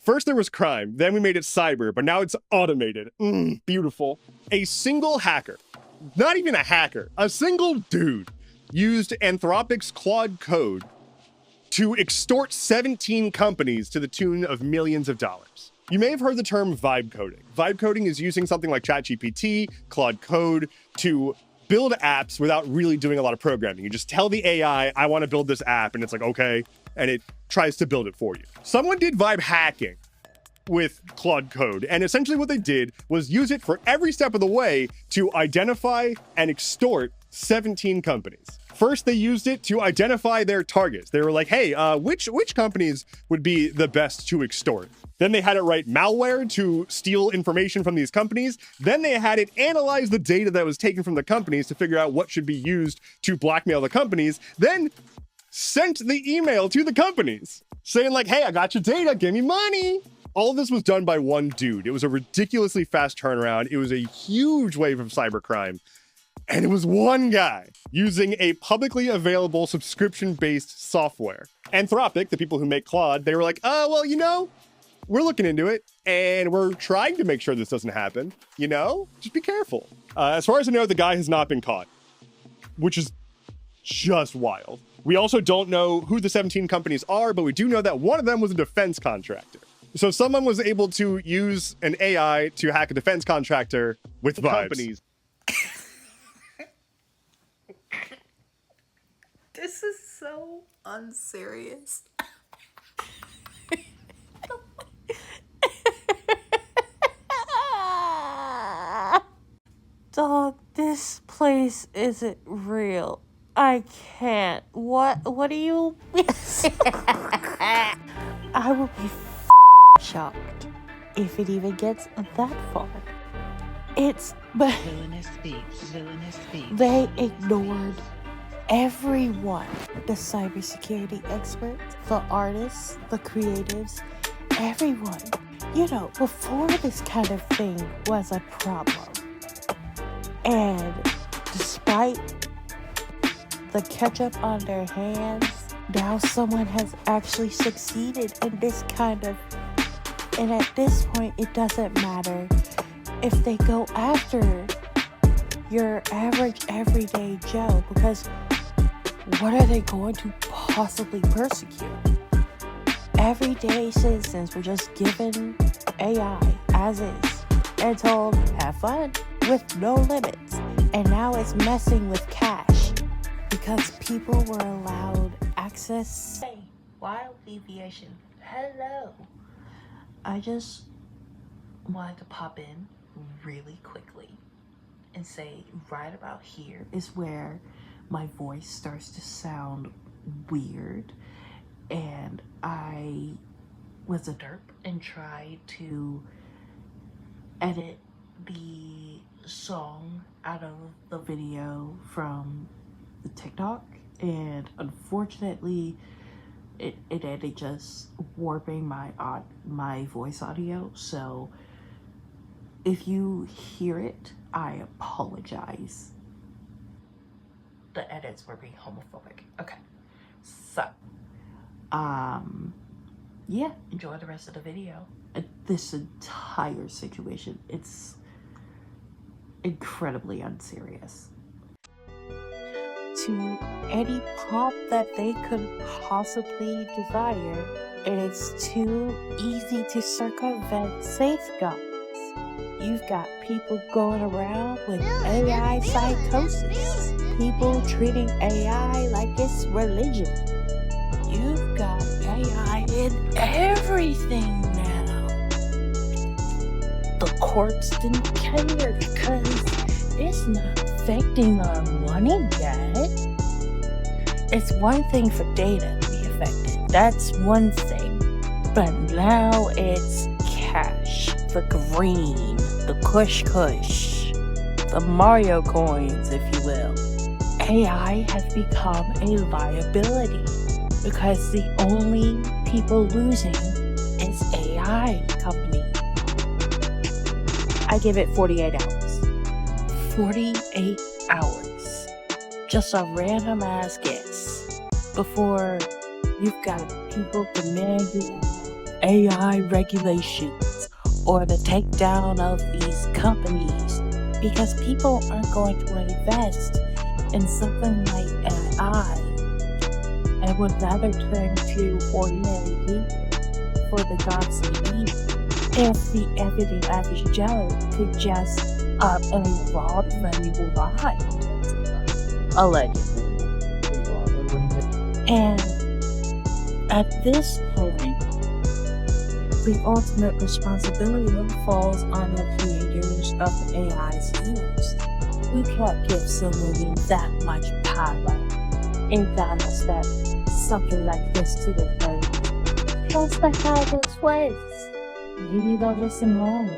First there was crime, then we made it cyber, but now it's automated. Beautiful. A single hacker, not even a hacker, a single dude used Anthropic's Claude code to extort 17 companies to the tune of millions of dollars. You may have heard the term vibe coding. Vibe coding is using something like ChatGPT, Claude Code to build apps without really doing a lot of programming. You just tell the AI, I want to build this app, and it's like, okay, and it tries to build it for you. Someone did vibe hacking with Claude Code, and essentially what they did was use it for every step of the way to identify and extort 17 companies. First, they used it to identify their targets. They were like, hey, which companies would be the best to extort? Then they had it write malware to steal information from these companies. Then they had it analyze the data that was taken from the companies to figure out what should be used to blackmail the companies. Then sent the email to the companies saying like, hey, I got your data, give me money. All of this was done by one dude. It was a ridiculously fast turnaround. It was a huge wave of cybercrime. And it was one guy using a publicly available subscription-based software. Anthropic, the people who make Claude, they were like, oh, well, you know, we're looking into it and we're trying to make sure this doesn't happen. You know, just be careful. As far as I know, the guy has not been caught, which is just wild. We also don't know who the 17 companies are, but we do know that one of them was a defense contractor. So someone was able to use an AI to hack a defense contractor with vibes. Companies. This is so unserious. Dog, this place isn't real. I can't. What do you... I will be shocked if it even gets that far. It's... Villainous speaks. Villainous speaks. They ignored everyone. The cybersecurity experts, the artists, the creatives, everyone. You know, before this kind of thing was a problem. And despite the ketchup on their hands, now someone has actually succeeded in this kind of... And at this point, it doesn't matter if they go after your average everyday Joe, because what are they going to possibly persecute? Everyday citizens were just given AI as is and told, have fun with no limits. And now it's messing with cash because people were allowed access. Hey, wild deviation. Hello. I just wanted to pop in really quickly and say right about here is where my voice starts to sound weird, and I was a derp and tried to edit the song out of the video from the TikTok, and unfortunately it ended just warping my voice audio. So if you hear it, I apologize. The edits were being homophobic. Okay, so yeah, enjoy the rest of the video. This entire situation, it's incredibly unserious. To any prop that they could possibly desire, and it's too easy to circumvent safeguards. You've got people going around with AI psychosis, people treating AI like it's religion. You've got AI in everything now. The courts didn't care because it's not affecting our money yet. It's one thing for data to be affected. That's one thing. But now it's cash, the green, the kush, the Mario coins, if you will. AI has become a liability because the only people losing is AI company. I give it 48 hours. 48 hours. Just a random ass guess before you've got people demanding AI regulations or the takedown of these companies because people aren't going to invest in something like AI and would rather turn to ordinary people for the jobs they need. If the everyday average Joe could just enroll very live, allegedly. And at this point, the ultimate responsibility falls on the creators of the AI's use. We can't give someone that much power and gotta step something like this to the third. That's the how this works. Maybe they'll listen more.